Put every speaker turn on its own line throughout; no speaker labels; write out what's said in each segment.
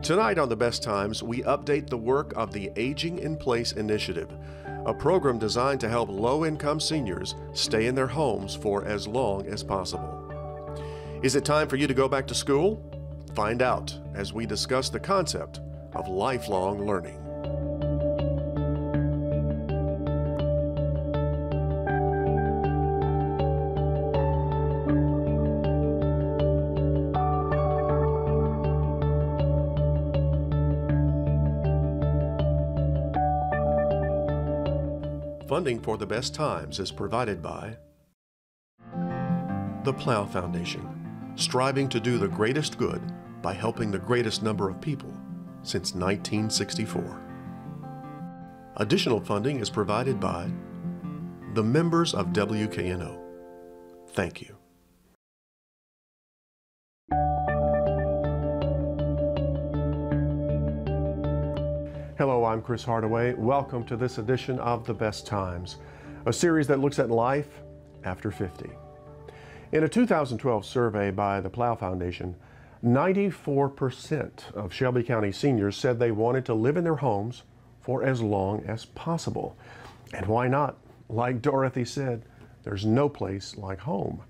Tonight on The Best Times, we update the work of the Aging in Place Initiative, a program designed to help low-income seniors stay in their homes for as long as possible. Is it time for you to go back to school? Find out as we discuss the concept of lifelong learning. Funding for The Best Times is provided by the Plow Foundation, striving to do the greatest good by helping the greatest number of people since 1964. Additional funding is provided by the members of WKNO. Thank you. Hello, I'm Chris Hardaway. Welcome to this edition of The Best Times, a series that looks at life after 50. In a 2012 survey by the Plow Foundation, 94% of Shelby County seniors said they wanted to live in their homes for as long as possible. And why not? Like Dorothy said, there's no place like home.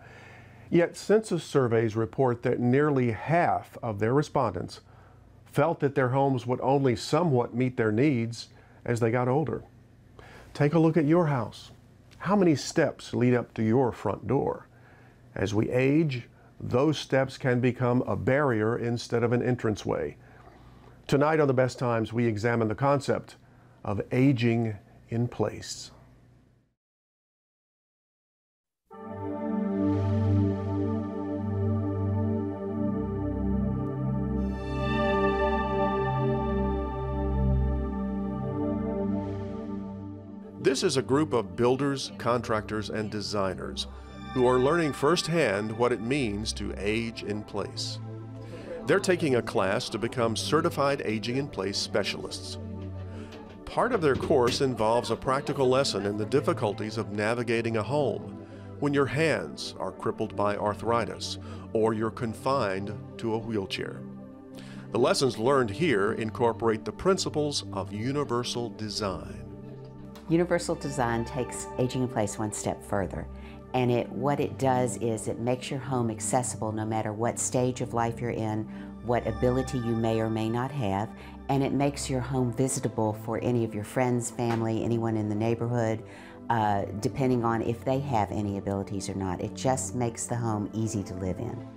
Yet census surveys report that nearly half of their respondents felt that their homes would only somewhat meet their needs as they got older. Take a look at your house. How many steps lead up to your front door? As we age, those steps can become a barrier instead of an entranceway. Tonight on The Best Times, we examine the concept of aging in place. This is a group of builders, contractors, and designers who are learning firsthand what it means to age in place. They're taking a class to become certified aging in place specialists. Part of their course involves a practical lesson in the difficulties of navigating a home when your hands are crippled by arthritis or you're confined to a wheelchair. The lessons learned here incorporate the principles of universal design.
Universal design takes aging in place one step further, and what it does is it makes your home accessible no matter what stage of life you're in, what ability you may or may not have, and it makes your home visitable for any of your friends, family, anyone in the neighborhood, depending on if they have any abilities or not. It just makes the home easy to live in.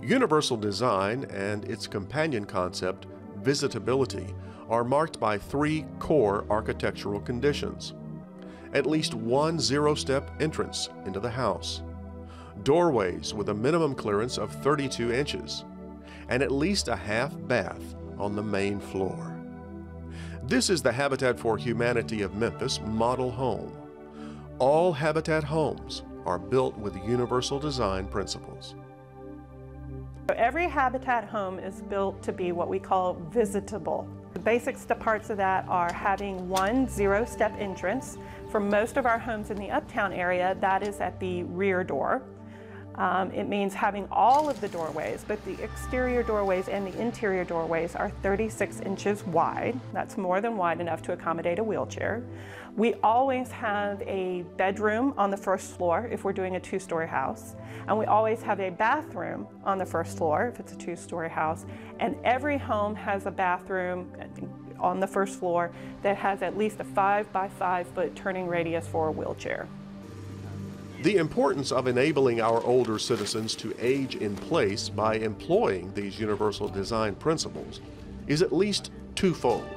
Universal design and its companion concept, visitability, are marked by three core architectural conditions. At least one zero-step entrance into the house, doorways with a minimum clearance of 32 inches, and at least a half bath on the main floor. This is the Habitat for Humanity of Memphis model home. All Habitat homes are built with universal design principles.
Every Habitat home is built to be what we call visitable. The basic parts of that are having one zero-step entrance. For most of our homes in the Uptown area, that is at the rear door. It means having all of the doorways, but the exterior doorways and the interior doorways are 36 inches wide. That's more than wide enough to accommodate a wheelchair. We always have a bedroom on the first floor if we're doing a two-story house, and we always have a bathroom on the first floor if it's a two-story house, and every home has a bathroom on the first floor that has at least a 5 by 5 foot turning radius for a wheelchair.
The importance of enabling our older citizens to age in place by employing these universal design principles is at least twofold.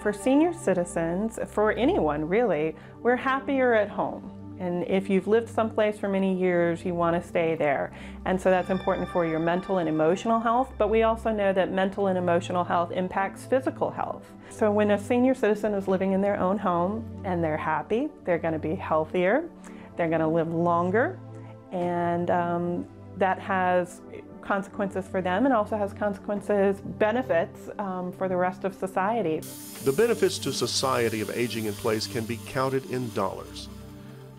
For senior citizens, for anyone really, we're happier at home. And if you've lived someplace for many years, you want to stay there. And so that's important for your mental and emotional health, but we also know that mental and emotional health impacts physical health. So when a senior citizen is living in their own home and they're happy, they're going to be healthier, they're going to live longer, and that has consequences for them and also has benefits for the rest of society.
The benefits to society of aging in place can be counted in dollars.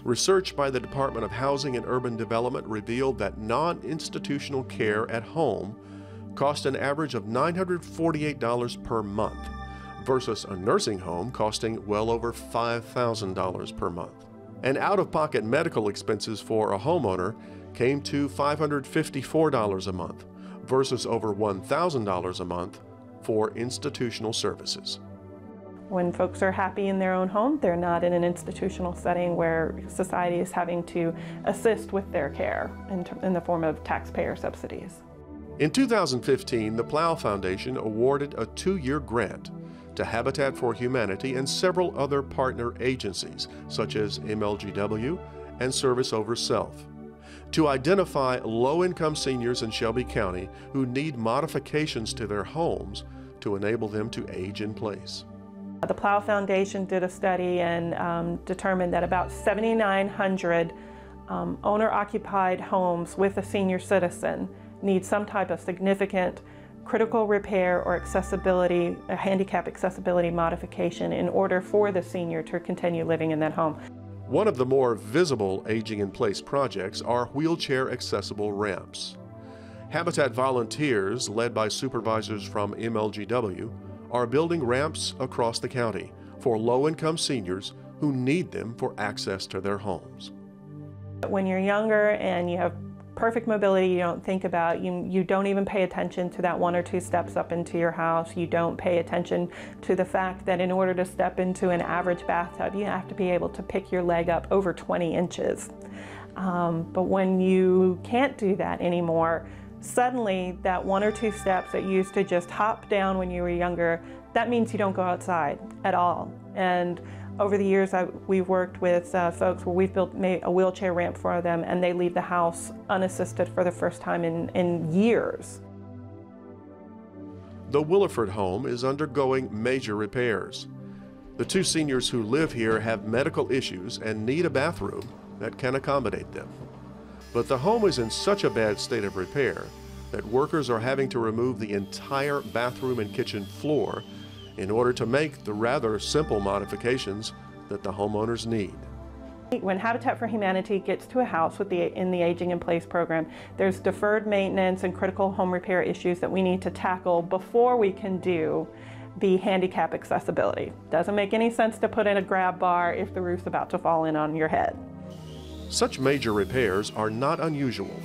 Research by the Department of Housing and Urban Development revealed that non-institutional care at home cost an average of $948 per month, versus a nursing home costing well over $5,000 per month. And out-of-pocket medical expenses for a homeowner came to $554 a month, versus over $1,000 a month for institutional services.
When folks are happy in their own home, they're not in an institutional setting where society is having to assist with their care in the form of taxpayer subsidies.
In 2015, the Plow Foundation awarded a 2-year grant to Habitat for Humanity and several other partner agencies, such as MLGW and Service Over Self, to identify low-income seniors in Shelby County who need modifications to their homes to enable them to age in place.
The Plow Foundation did a study and determined that about 7,900 owner-occupied homes with a senior citizen need some type of significant critical repair or accessibility, a handicap accessibility modification in order for the senior to continue living in that home.
One of the more visible aging-in-place projects are wheelchair accessible ramps. Habitat volunteers, led by supervisors from MLGW, are building ramps across the county for low-income seniors who need them for access to their homes.
When you're younger and you have perfect mobility, you don't think about, you don't even pay attention to that 1 or 2 steps up into your house. You don't pay attention to the fact that in order to step into an average bathtub, you have to be able to pick your leg up over 20 inches. But when you can't do that anymore, suddenly that 1 or 2 steps that you used to just hop down when you were younger, that means you don't go outside at all. And over the years, we've worked with folks where we've built a wheelchair ramp for them, and they leave the house unassisted for the first time in years.
The Williford home is undergoing major repairs. The 2 seniors who live here have medical issues and need a bathroom that can accommodate them. But the home is in such a bad state of repair that workers are having to remove the entire bathroom and kitchen floor in order to make the rather simple modifications that the homeowners need.
When Habitat for Humanity gets to a house in the Aging in Place program, there's deferred maintenance and critical home repair issues that we need to tackle before we can do the handicap accessibility. Doesn't make any sense to put in a grab bar if the roof's about to fall in on your head.
Such major repairs are not unusual.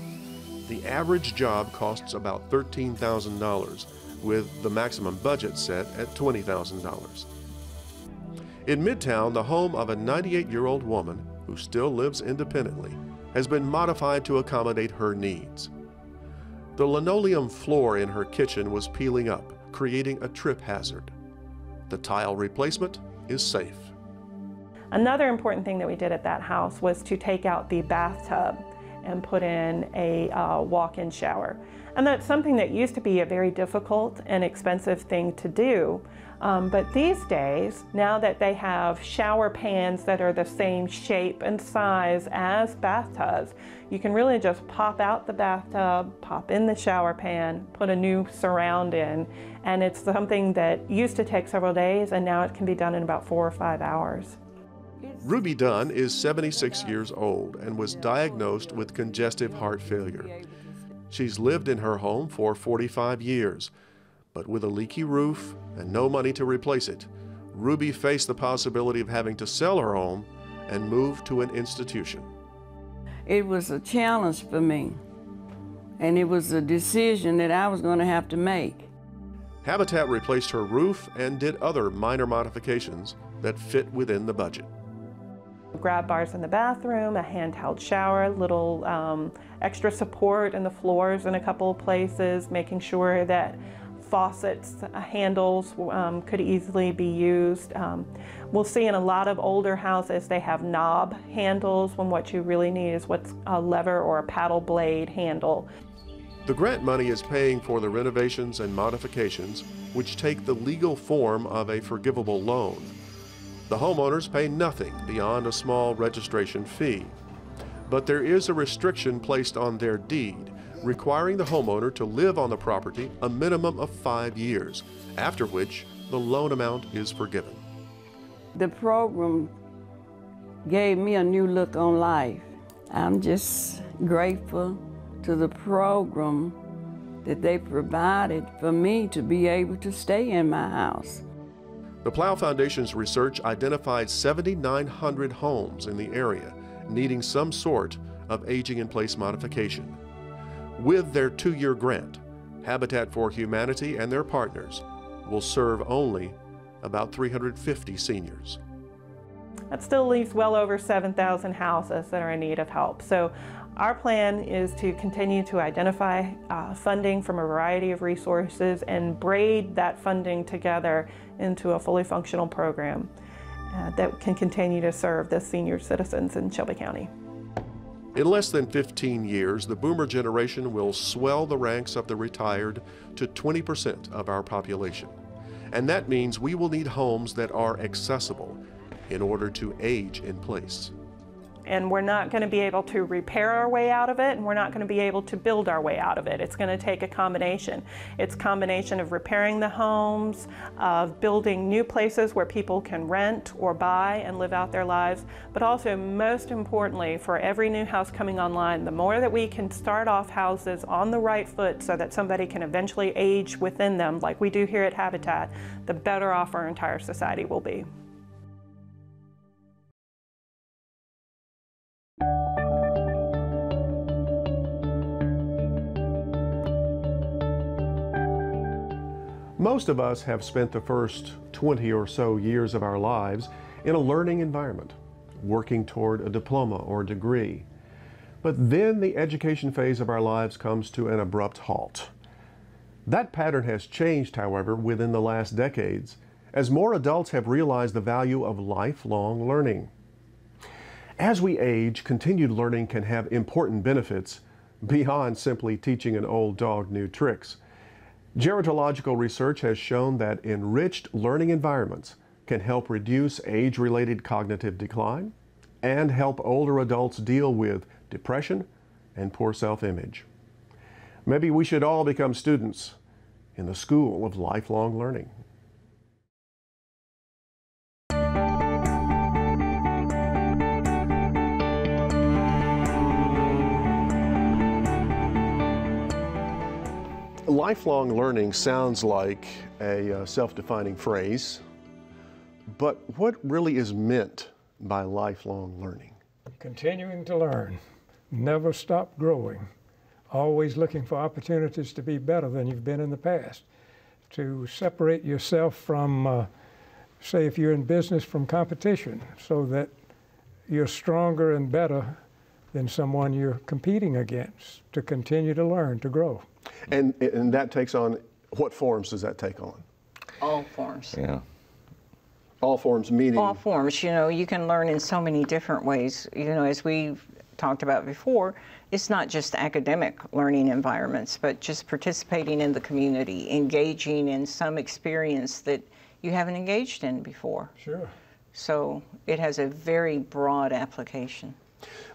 The average job costs about $13,000, with the maximum budget set at $20,000. In Midtown, the home of a 98-year-old woman who still lives independently has been modified to accommodate her needs. The linoleum floor in her kitchen was peeling up, creating a trip hazard. The tile replacement is safe.
Another important thing that we did at that house was to take out the bathtub and put in a walk-in shower. And that's something that used to be a very difficult and expensive thing to do. But these days, now that they have shower pans that are the same shape and size as bathtubs, you can really just pop out the bathtub, pop in the shower pan, put a new surround in, and it's something that used to take several days, and now it can be done in about 4 or 5 hours.
Ruby Dunn is 76 years old and was diagnosed with congestive heart failure. She's lived in her home for 45 years, but with a leaky roof and no money to replace it, Ruby faced the possibility of having to sell her home and move to an institution.
It was a challenge for me, and it was a decision that I was going to have to make.
Habitat replaced her roof and did other minor modifications that fit within the budget.
Grab bars in the bathroom, a handheld shower, little extra support in the floors in a couple of places, making sure that faucets, handles could easily be used. We'll see in a lot of older houses they have knob handles when what you really need is what's a lever or a paddle blade handle.
The grant money is paying for the renovations and modifications, which take the legal form of a forgivable loan. The homeowners pay nothing beyond a small registration fee. But there is a restriction placed on their deed, requiring the homeowner to live on the property a minimum of 5 years, after which the loan amount is forgiven.
The program gave me a new look on life. I'm just grateful to the program that they provided for me to be able to stay in my house.
The Plow Foundation's research identified 7,900 homes in the area needing some sort of aging-in-place modification. With their 2-year grant, Habitat for Humanity and their partners will serve only about 350 seniors.
That still leaves well over 7,000 houses that are in need of help. So our plan is to continue to identify funding from a variety of resources and braid that funding together into a fully functional program that can continue to serve the senior citizens in Shelby County.
In less than 15 years, the boomer generation will swell the ranks of the retired to 20% of our population. And that means we will need homes that are accessible in order to age in place.
And we're not going to be able to repair our way out of it, and we're not going to be able to build our way out of it. It's going to take a combination. It's a combination of repairing the homes, of building new places where people can rent or buy and live out their lives, but also, most importantly, for every new house coming online, the more that we can start off houses on the right foot so that somebody can eventually age within them, like we do here at Habitat, the better off our entire society will be.
Most of us have spent the first 20 or so years of our lives in a learning environment, working toward a diploma or degree. But then the education phase of our lives comes to an abrupt halt. That pattern has changed, however, within the last decades, as more adults have realized the value of lifelong learning. As we age, continued learning can have important benefits beyond simply teaching an old dog new tricks. Gerontological research has shown that enriched learning environments can help reduce age-related cognitive decline and help older adults deal with depression and poor self-image. Maybe we should all become students in the school of lifelong learning. Lifelong learning sounds like a self-defining phrase, but what really is meant by lifelong learning?
Continuing to learn, never stop growing, always looking for opportunities to be better than you've been in the past, to separate yourself from, say if you're in business, from competition, so that you're stronger and better than someone you're competing against, to continue to learn, to grow.
And that takes on, what forms does that take on?
All forms.
Yeah.
All forms meaning?
All forms. You know, you can learn in so many different ways. You know, as we've talked about before, it's not just academic learning environments, but just participating in the community, engaging in some experience that you haven't engaged in before.
Sure.
So it has a very broad application.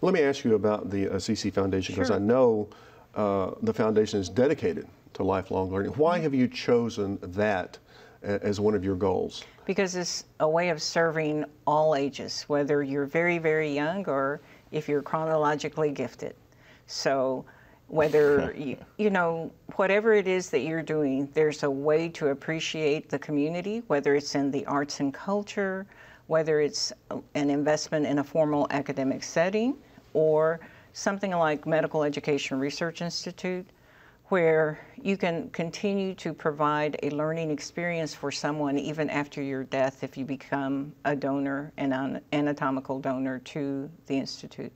Let me ask you about the CC Foundation, because I know the foundation is dedicated to lifelong learning. Why have you chosen that as one of your goals?
Because it's a way of serving all ages, whether you're very, very young or if you're chronologically gifted. So whether, you know, whatever it is that you're doing, there's a way to appreciate the community, whether it's in the arts and culture, whether it's an investment in a formal academic setting, or something like Medical Education Research Institute, where you can continue to provide a learning experience for someone even after your death if you become a donor, an anatomical donor to the Institute.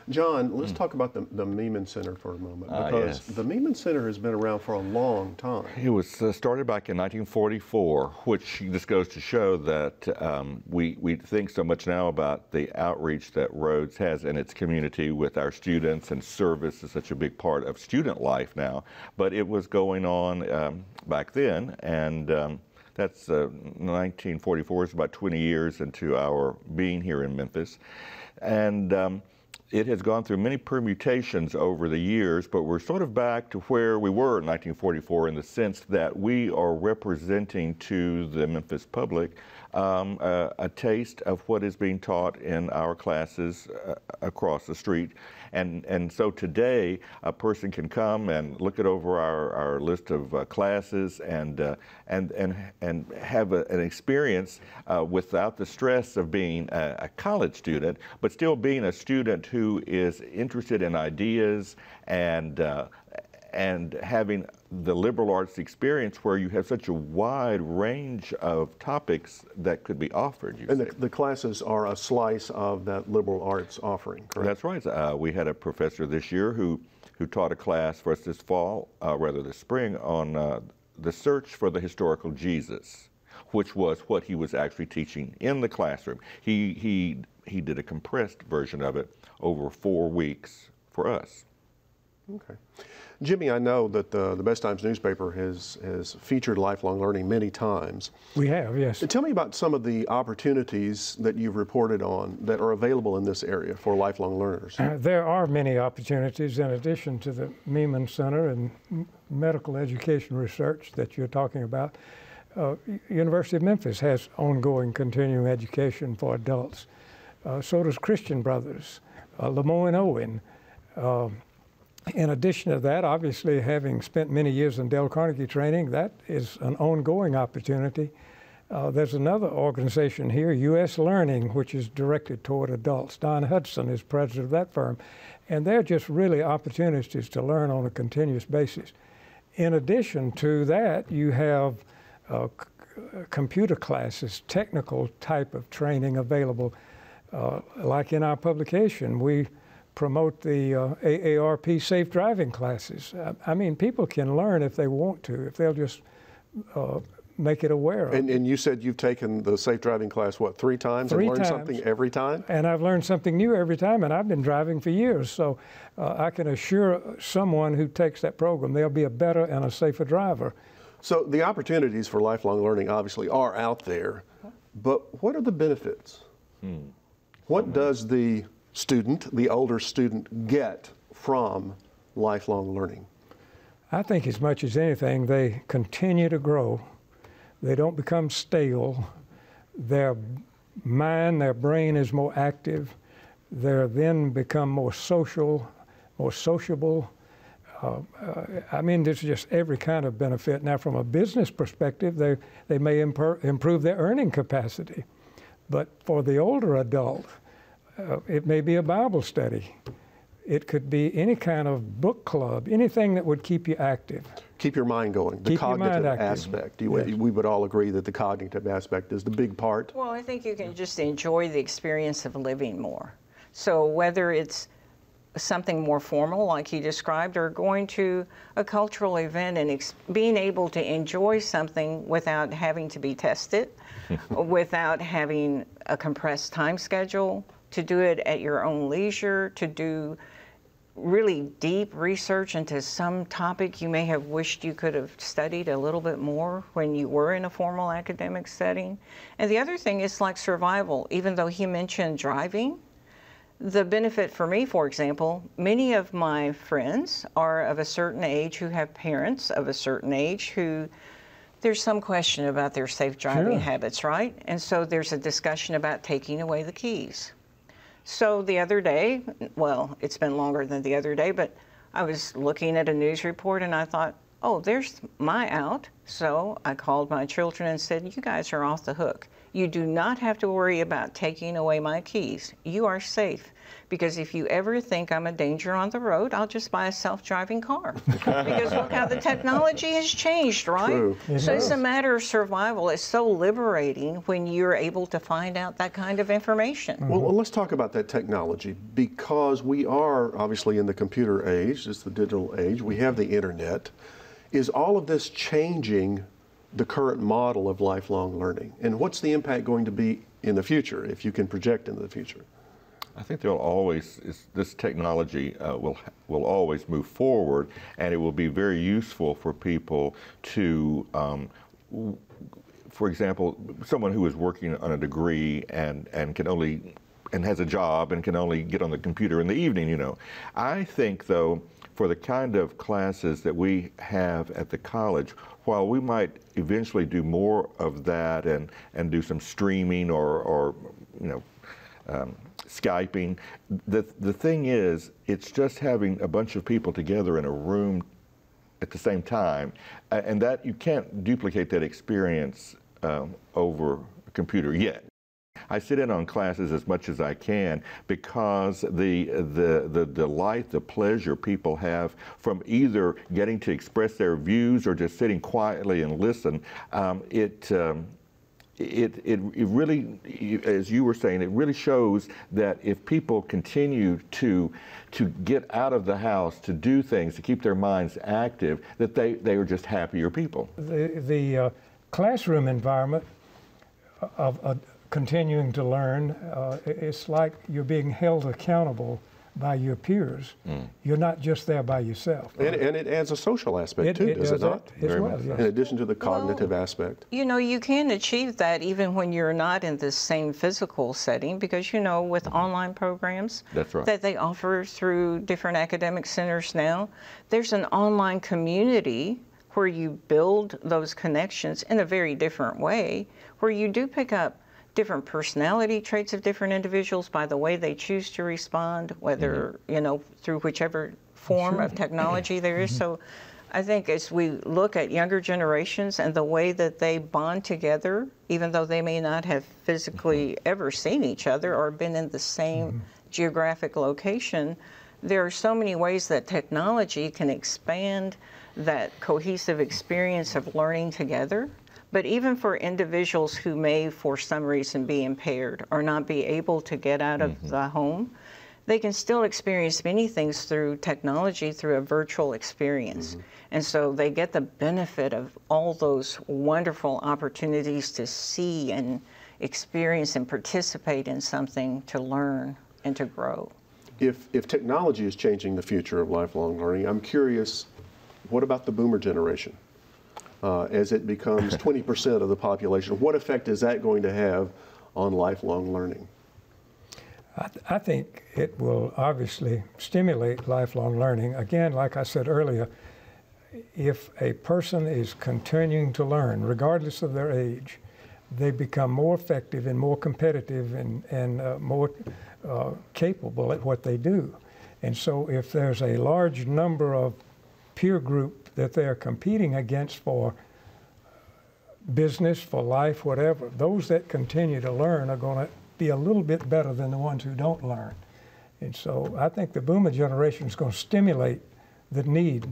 John, let's talk about the Meeman Center for a moment, because
yes.
the Meeman Center has been around for a long time.
It was started back in 1944, which just goes to show that we think so much now about the outreach that Rhodes has in its community with our students, and service is such a big part of student life now. But it was going on back then, and that's 1944 is about 20 years into our being here in Memphis. And it has gone through many permutations over the years, but we're sort of back to where we were in 1944 in the sense that we are representing to the Memphis public a taste of what is being taught in our classes across the street. And so today, a person can come and look it over our list of classes and have an experience without the stress of being a college student, but still being a student who is interested in ideas and having the liberal arts experience where you have such a wide range of topics that could be offered.
And the classes are a slice of that liberal arts offering, correct?
That's right. We had a professor this year who taught a class for us this fall, rather this spring, on the search for the historical Jesus, which was what he was actually teaching in the classroom. He did a compressed version of it over 4 weeks for us.
Okay. Jimmy, I know that the Best Times newspaper has featured lifelong learning many times.
We have, yes.
Tell me about some of the opportunities that you've reported on that are available in this area for lifelong learners.
There are many opportunities in addition to the Meeman Center and medical education research that you're talking about. University of Memphis has ongoing continuing education for adults. So does Christian Brothers, Lemoyne Owen. In addition to that, obviously having spent many years in Dale Carnegie training, that is an ongoing opportunity. There's another organization here, U.S. Learning, which is directed toward adults. Don Hudson is president of that firm. And they're just really opportunities to learn on a continuous basis. In addition to that, you have computer classes, technical type of training available. Like in our publication, we promote the AARP safe driving classes. I mean, people can learn if they want to, if they'll just make it aware of.
And you said you've taken the safe driving class, what, 3 times?
3
and learned
times.
Something every time?
And I've learned something new every time, and I've been driving for years. So I can assure someone who takes that program, they'll be a better and a safer driver.
So the opportunities for lifelong learning obviously are out there, but what are the benefits? What does the student, the older student, get from lifelong learning?
I think as much as anything, they continue to grow. They don't become stale. Their mind, their brain is more active. They then become more social, more sociable. I mean, there's just every kind of benefit. Now, from a business perspective, they may improve their earning capacity. But for the older adult, it may be a Bible study. It could be any kind of book club, anything that would keep you active.
Keep your mind going, the cognitive aspect.
Yes.
We would all agree that the cognitive aspect is the big part.
Well, I think you can just enjoy the experience of living more. So whether it's something more formal like he described, or going to a cultural event and being able to enjoy something without having to be tested, without having a compressed time schedule, to do it at your own leisure, to do really deep research into some topic you may have wished you could have studied a little bit more when you were in a formal academic setting. And the other thing is like survival. Even though he mentioned driving, the benefit for me, for example, many of my friends are of a certain age who have parents of a certain age who there's some question about their safe driving habits, right? And so there's a discussion about taking away the keys. So the other day, well, it's been longer than the other day, but I was looking at a news report and I thought, oh, there's my out. So I called my children and said, you guys are off the hook. You do not have to worry about taking away my keys. You are safe. Because if you ever think I'm a danger on the road, I'll just buy a self-driving car. Because look how the technology has changed, right?
True.
So it's a matter of survival. It's so liberating when you're able to find out that kind of information.
Well, let's talk about that technology, because we are obviously in the computer age, it's the digital age, we have the internet. Is all of this changing the current model of lifelong learning? And what's the impact going to be in the future, if you can project into the future?
I think there'll always, this technology will always move forward, and it will be very useful for people to, for example, someone who is working on a degree and has a job and can only get on the computer in the evening, you know. I think, though, for the kind of classes that we have at the college, while we might eventually do more of that and do some streaming or you know, Skyping. The thing is, it's just having a bunch of people together in a room at the same time, and that you can't duplicate that experience over a computer yet. I sit in on classes as much as I can because the delight, the pleasure people have from either getting to express their views or just sitting quietly and listen, it really, as you were saying, it really shows that if people continue to get out of the house, to do things, to keep their minds active, that they are just happier people.
The classroom environment of continuing to learn, it's like you're being held accountable by your peers. You're not just there by yourself.
And it adds a social aspect too, does it not?
As well, yes.
In addition to the cognitive aspect.
You know, you can achieve that even when you're not in the same physical setting because, you know, with online programs
That's right.
that they offer through different academic centers now, there's an online community where you build those connections in a very different way, where you do pick up different personality traits of different individuals by the way they choose to respond, whether, you know, through whichever form of technology there is. So I think as we look at younger generations and the way that they bond together, even though they may not have physically ever seen each other or been in the same geographic location, there are so many ways that technology can expand that cohesive experience of learning together. But even for individuals who may, for some reason, be impaired or not be able to get out of the home, they can still experience many things through technology, through a virtual experience. And so they get the benefit of all those wonderful opportunities to see and experience and participate in something, to learn and to grow.
If technology is changing the future of lifelong learning, I'm curious, what about the boomer generation? As it becomes 20% of the population, what effect is that going to have on lifelong learning?
I think it will obviously stimulate lifelong learning. Again, like I said earlier, if a person is continuing to learn, regardless of their age, they become more effective and more competitive and more capable at what they do. And so if there's a large number of peer group that they're competing against for business, for life, whatever, those that continue to learn are going to be a little bit better than the ones who don't learn. And so I think the boomer generation is going to stimulate the need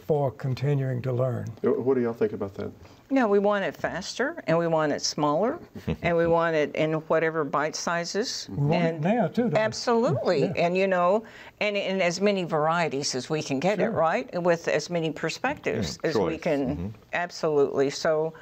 for continuing to learn.
What do y'all think about that?
Yeah, we want it faster, and we want it smaller, and we want it in whatever bite sizes.
We want it now, too, don't we?
Absolutely.
Yeah.
And, you know, and in as many varieties as we can get it, right? With as many perspectives as we can. Absolutely. So,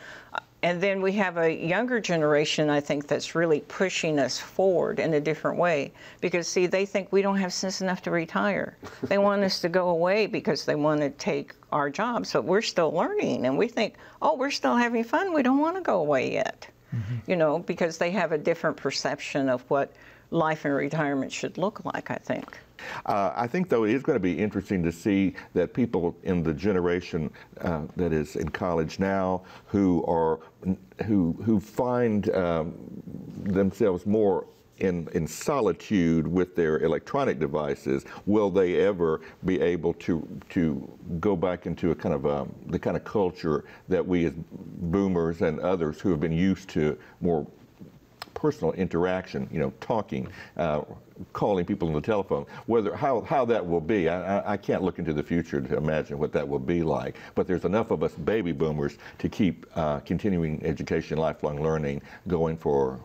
and then we have a younger generation, I think, that's really pushing us forward in a different way. Because, see, they think we don't have sense enough to retire. They want us to go away because they want to take our jobs, but we're still learning. And we think, oh, we're still having fun. We don't want to go away yet. You know, because they have a different perception of what life in retirement should look like, I think.
I think, though, it is going to be interesting to see that people in the generation that is in college now who find themselves more in solitude with their electronic devices, will they ever be able to go back into a kind of the kind of culture that we as boomers and others who have been used to more personal interaction, you know, talking, calling people on the telephone, how that will be. I can't look into the future to imagine what that will be like, but there's enough of us baby boomers to keep continuing education, lifelong learning going for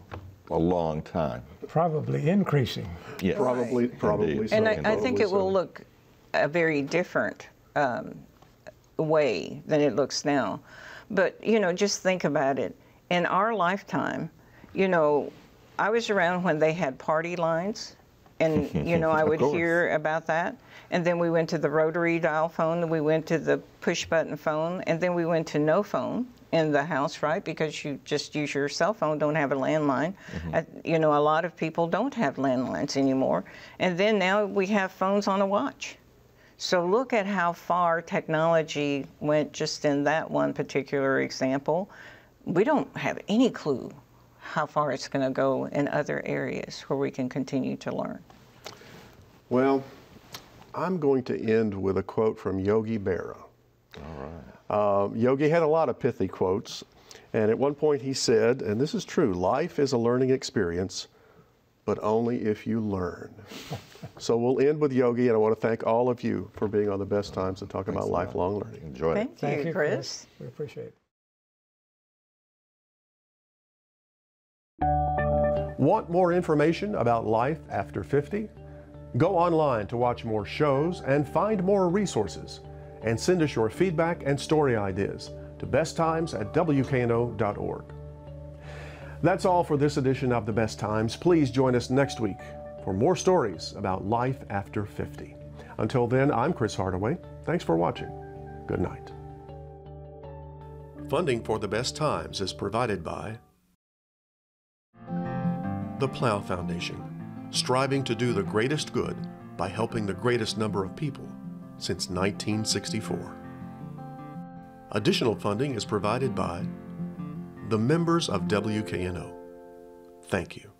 a long time.
Probably increasing.
Yes.
Probably so.
And I think it will look a very different way than it looks now. But, you know, just think about it. In our lifetime, you know, I was around when they had party lines, and, you know, I would hear about that. And then we went to the rotary dial phone, and we went to the push button phone, and then we went to no phone in the house, right? Because you just use your cell phone, don't have a landline. You know, a lot of people don't have landlines anymore. And then now we have phones on a watch. So look at how far technology went just in that one particular example. We don't have any clue how far it's going to go in other areas where we can continue to learn.
Well, I'm going to end with a quote from Yogi Berra.
All right.
Yogi had a lot of pithy quotes, and at one point he said, and this is true, life is a learning experience, but only if you learn. So we'll end with Yogi, and I want to thank all of you for being on The Best Times to talk about lifelong learning.
Enjoy it.
Thank you, Chris.
We appreciate it.
Want more information about life after 50? Go online to watch more shows and find more resources. And send us your feedback and story ideas to besttimes@wkno.org. That's all for this edition of The Best Times. Please join us next week for more stories about life after 50. Until then, I'm Chris Hardaway. Thanks for watching. Good night. Funding for The Best Times is provided by the Plow Foundation, striving to do the greatest good by helping the greatest number of people since 1964. Additional funding is provided by the members of WKNO. Thank you.